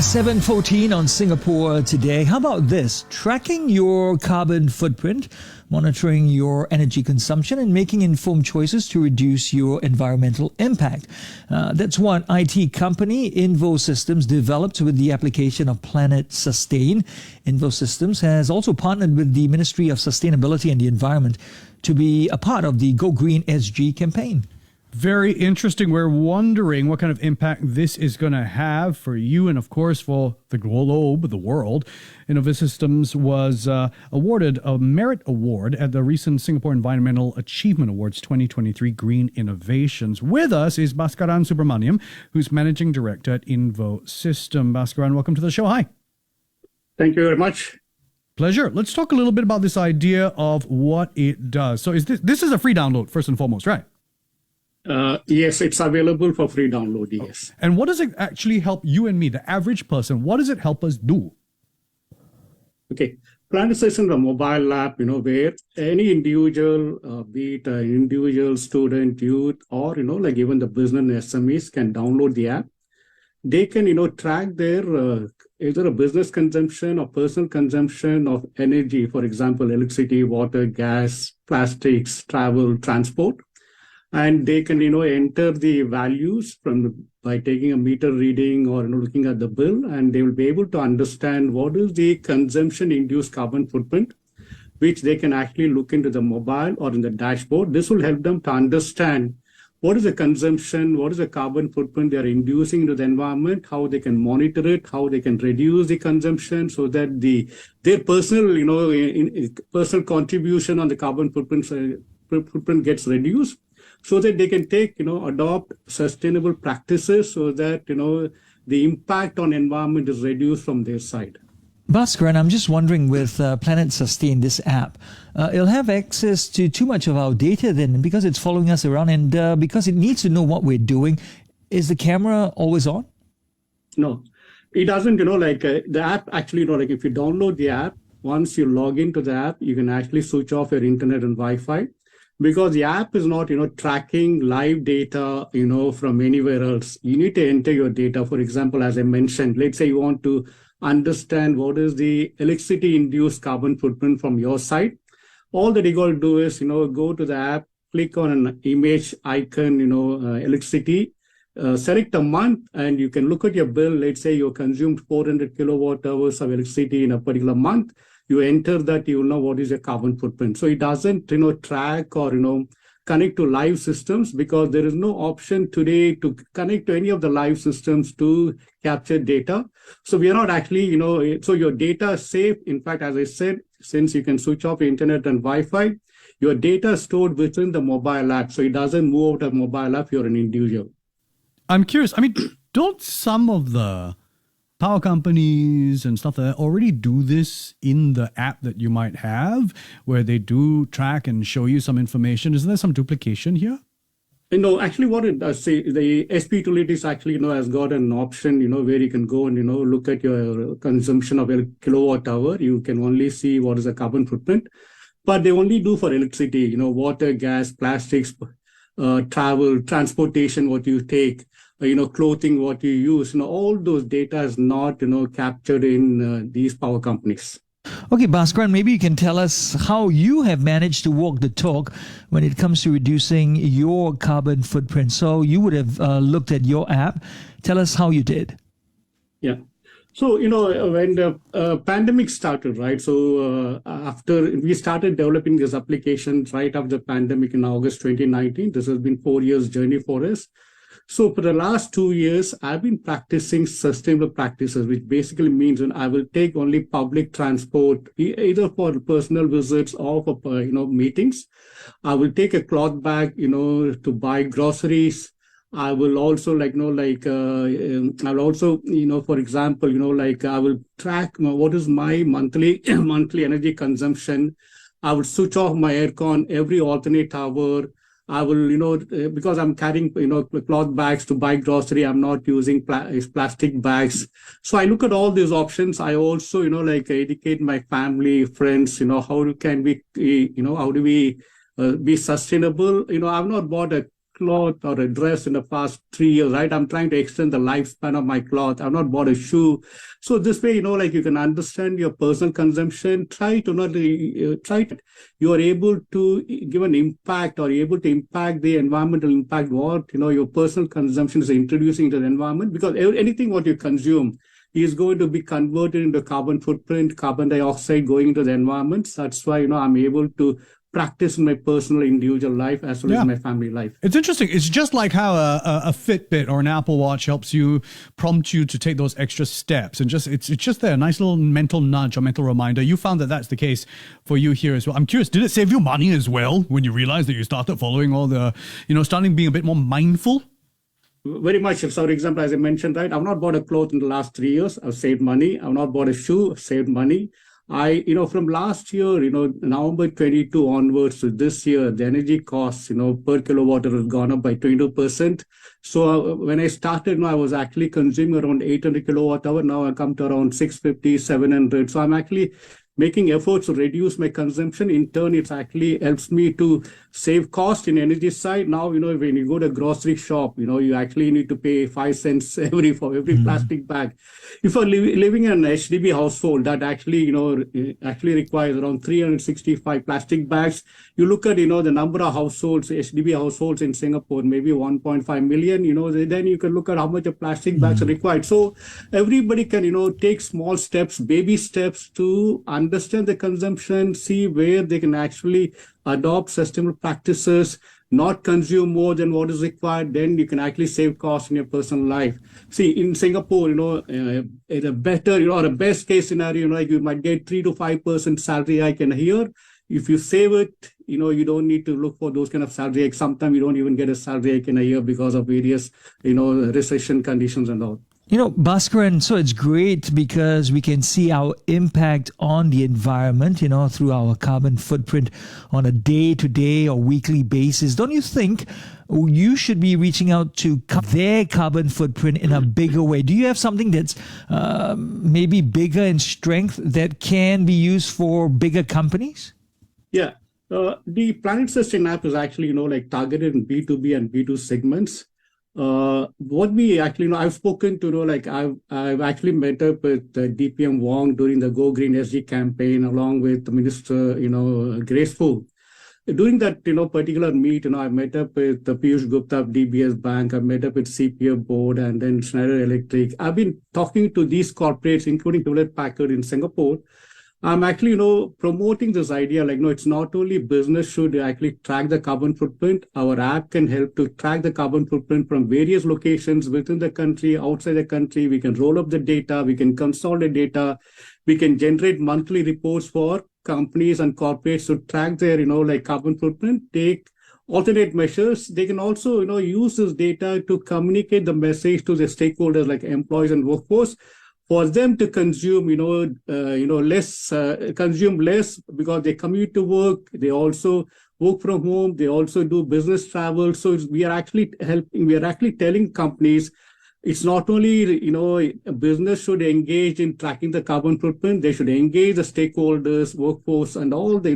7:14 on Singapore Today. How about this? Tracking your carbon footprint, monitoring your energy consumption, and making informed choices to reduce your environmental impact. That's what IT company Invo Systems developed with the application of PlanetSustain. Invo Systems has also partnered with the Ministry of Sustainability and the Environment to be a part of the Go Green SG campaign. Very interesting. We're wondering what kind of impact this is going to have for you and, of course, for the globe, the world. Invo Systems was awarded a Merit Award at the recent Singapore Environmental Achievement Awards 2023 Green Innovations. With us is Bhaskaran Subramaniam, who's Managing Director at Invo System. Bhaskaran, welcome to the show. Hi. Thank you very much. Pleasure. Let's talk a little bit about this idea of what it does. So this is a free download, first and foremost, right? Yes, it's available for free download, yes. And what does it actually help you and me, the average person? What does it help us do? Okay. PlanetSustain, the mobile app, where any individual, be it an individual, student, youth, or, like even the business and SMEs can download the app. They can, track their either a business consumption or personal consumption of energy, for example, electricity, water, gas, plastics, travel, transport. And they can, enter the values by taking a meter reading or looking at the bill, and they will be able to understand what is the consumption-induced carbon footprint, which they can actually look into the mobile or in the dashboard. This will help them to understand what is the consumption, what is the carbon footprint they are inducing into the environment, how they can monitor it, how they can reduce the consumption, so that their personal, personal contribution on the carbon footprint gets reduced, so that they can adopt sustainable practices so that, the impact on environment is reduced from their side. Bhaskaran, I'm just wondering with PlanetSustain, this app, it'll have access to too much of our data then, because it's following us around and because it needs to know what we're doing. Is the camera always on? No, it doesn't, the app actually, if you download the app, once you log into the app, you can actually switch off your internet and Wi-Fi. Because the app is not, tracking live data, from anywhere else. You need to enter your data. For example, as I mentioned, let's say you want to understand what is the electricity-induced carbon footprint from your site. All that you got to do is, go to the app, click on an image icon, electricity, select a month, and you can look at your bill. Let's say you consumed 400 kilowatt hours of electricity in a particular month. You enter that, you will know what is your carbon footprint. So it doesn't, track or, connect to live systems, because there is no option today to connect to any of the live systems to capture data. So we are not actually, so your data is safe. In fact, as I said, since you can switch off internet and Wi-Fi, your data is stored within the mobile app. So it doesn't move out of mobile app. You're an individual. I'm curious. Don't some of the power companies and stuff that already do this in the app that you might have, where they do track and show you some information? Isn't there some duplication here? Actually what it does say, the SP utilities actually, has got an option, where you can go and, look at your consumption of a kilowatt hour. You can only see what is the carbon footprint, but they only do for electricity, water, gas, plastics, travel, transportation, what you take, clothing, what you use, all those data is not, captured in these power companies. Okay, Bhaskaran, maybe you can tell us how you have managed to walk the talk when it comes to reducing your carbon footprint. So you would have looked at your app. Tell us how you did. Yeah. So, when the pandemic started, right? So after we started developing this application right after the pandemic in August 2019, this has been 4 years journey for us. So for the last 2 years, I've been practicing sustainable practices, which basically means that I will take only public transport, either for personal visits or for, meetings. I will take a cloth bag, to buy groceries. I will also I'll also, for example, I will track what is my monthly energy consumption. I will switch off my aircon every alternate hour. I will, because I'm carrying, cloth bags to buy grocery, I'm not using plastic bags. So I look at all these options. I also, educate my family, friends, how can we, how do we be sustainable? I've not bought a cloth or a dress in the past 3 years, right? I'm trying to extend the lifespan of my cloth. I've not bought a shoe. So this way, you can understand your personal consumption. Try to not you are able to give an impact or able to impact the environmental impact what your personal consumption is introducing to the environment, because anything what you consume is going to be converted into carbon footprint, carbon dioxide going into the environment. So that's why I'm able to practice in my personal individual life as well as my family life. It's interesting. It's just like how a Fitbit or an Apple Watch helps you, prompt you to take those extra steps, and it's just there, a nice little mental nudge or mental reminder. You found that that's the case for you here as well. I'm curious, did it save you money as well when you realized that you started following all the, starting being a bit more mindful? Very much. So, for example, as I mentioned, right, I've not bought a cloth in the last 3 years. I've saved money. I've not bought a shoe. I've saved money. From last year, November 22 onwards to this year, the energy costs, per kilowatt has gone up by 22%. So when I started, I was actually consuming around 800 kilowatt hour. Now I come to around 650, 700. So I'm actually making efforts to reduce my consumption. In turn, it actually helps me to save cost in energy side. Now, when you go to a grocery shop, you actually need to pay 5 cents for every plastic bag. If you're living in an HDB household that actually requires around 365 plastic bags, you look at, the number of households, HDB households in Singapore, maybe 1.5 million, then you can look at how much of plastic bags are required. So everybody can, take small steps, baby steps to understand the consumption, see where they can actually adopt sustainable practices, not consume more than what is required. Then you can actually save costs in your personal life. See, in Singapore, in a better, or a best case scenario, like you might get 3 to 5% salary hike in a year. If you save it, you don't need to look for those kind of salary hikes. Sometimes you don't even get a salary hike in a year because of various, recession conditions and all. Bhaskaran, so it's great because we can see our impact on the environment, through our carbon footprint on a day-to-day or weekly basis. Don't you think you should be reaching out to their carbon footprint in a bigger way? Do you have something that's maybe bigger in strength that can be used for bigger companies? Yeah. The PlanetSustain app is actually, targeted in B2B and B2 segments. What we actually I've spoken to, I've actually met up with DPM Wong during the Go Green SG campaign, along with the Minister, Graceful. During that, particular meet, I met up with the Piyush Gupta of DBS Bank. I met up with CPF Board and then Schneider Electric. I've been talking to these corporates, including Hewlett Packard in Singapore. I'm actually, promoting this idea, it's not only business should actually track the carbon footprint. Our app can help to track the carbon footprint from various locations within the country, outside the country. We can roll up the data. We can consolidate data. We can generate monthly reports for companies and corporates to track their, carbon footprint, take alternate measures. They can also, use this data to communicate the message to the stakeholders like employees and workforce, for them to consume, consume less because they commute to work. They also work from home. They also do business travel. So we are actually helping. We are actually telling companies it's not only, a business should engage in tracking the carbon footprint. They should engage the stakeholders, workforce, and all the,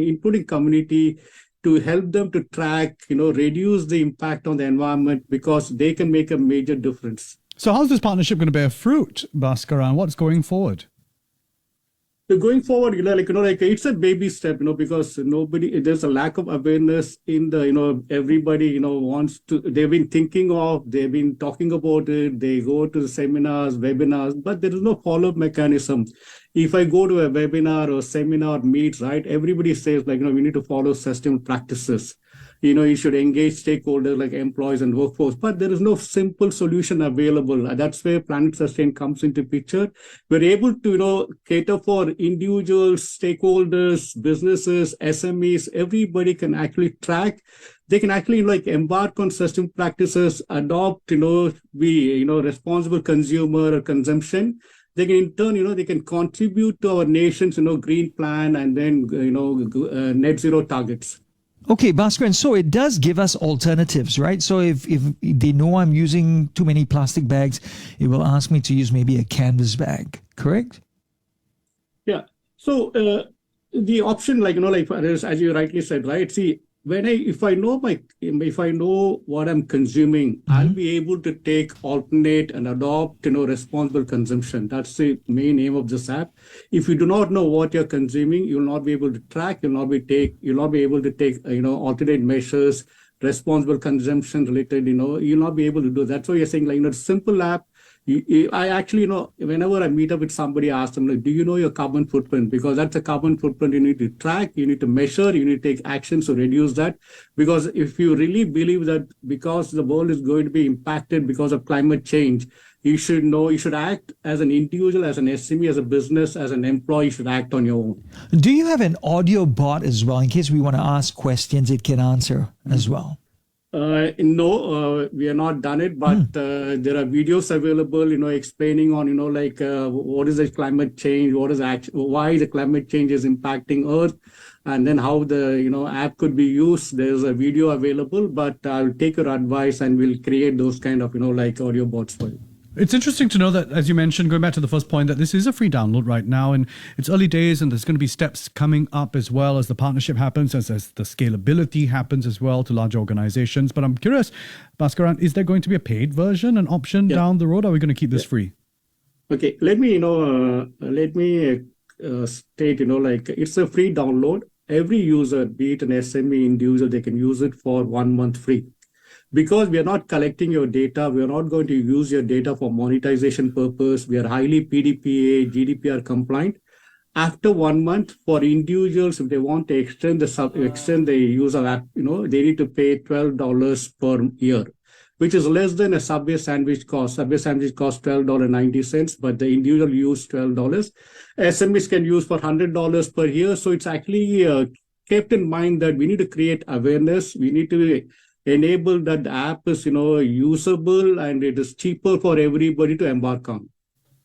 including community, to help them to track, reduce the impact on the environment, because they can make a major difference. So how's this partnership going to bear fruit, Bhaskaran? What's going forward? Going forward, it's a baby step, because there's a lack of awareness in the, everybody, wants to, they've been talking about it. They go to the seminars, webinars, but there is no follow-up mechanism. If I go to a webinar or seminar meet, right, everybody says we need to follow sustainable practices. You should engage stakeholders like employees and workforce, but there is no simple solution available. That's where PlanetSustain comes into picture. We're able to, cater for individuals, stakeholders, businesses, SMEs. Everybody can actually track. They can actually embark on sustainable practices, adopt, be, responsible consumer or consumption. They can in turn, they can contribute to our nation's, green plan and then, net zero targets. Okay, Bhaskaran, so it does give us alternatives, right? So if they know I'm using too many plastic bags, it will ask me to use maybe a canvas bag, correct? Yeah. So the option, as you rightly said, right? See, if I know what I'm consuming, I'll be able to take, alternate, and adopt, responsible consumption. That's the main aim of this app. If you do not know what you're consuming, you'll not be able to track. You'll not be able to take, alternate measures, responsible consumption related. You'll not be able to do that. So you're saying, like, simple app. I actually, whenever I meet up with somebody, I ask them, like, do you know your carbon footprint? Because that's a carbon footprint you need to track, you need to measure, you need to take actions to reduce that. Because if you really believe that because the world is going to be impacted because of climate change, you should act as an individual, as an SME, as a business, as an employee, you should act on your own. Do you have an audio bot as well? In case we want to ask questions, it can answer as well. No, we have not done it, but there are videos available, explaining on, what is the climate change, why the climate change is impacting Earth, and then how the, app could be used. There's a video available, but I'll take your advice and we'll create those kind of, audio bots for you. It's interesting to know that, as you mentioned, going back to the first point, that this is a free download right now, and it's early days, and there's going to be steps coming up as well as the partnership happens, as the scalability happens as well to large organizations. But I'm curious, Bhaskaran, is there going to be a paid version, an option down the road? Or are we going to keep this free? Okay, let me state, it's a free download. Every user, be it an SME individual, they can use it for 1 month free. Because we are not collecting your data, we are not going to use your data for monetization purpose. We are highly PDPA, GDPR compliant. After 1 month, for individuals, if they want to extend the use of app, they need to pay $12 per year, which is less than a Subway sandwich cost. Subway sandwich costs $12.90, but the individual use $12. SMEs can use for $100 per year. So it's actually kept in mind that we need to create awareness. We need to enable that the app is, usable, and it is cheaper for everybody to embark on.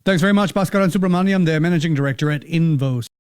Thanks very much, Bhaskaran Subramaniam, the Managing Director at Invos.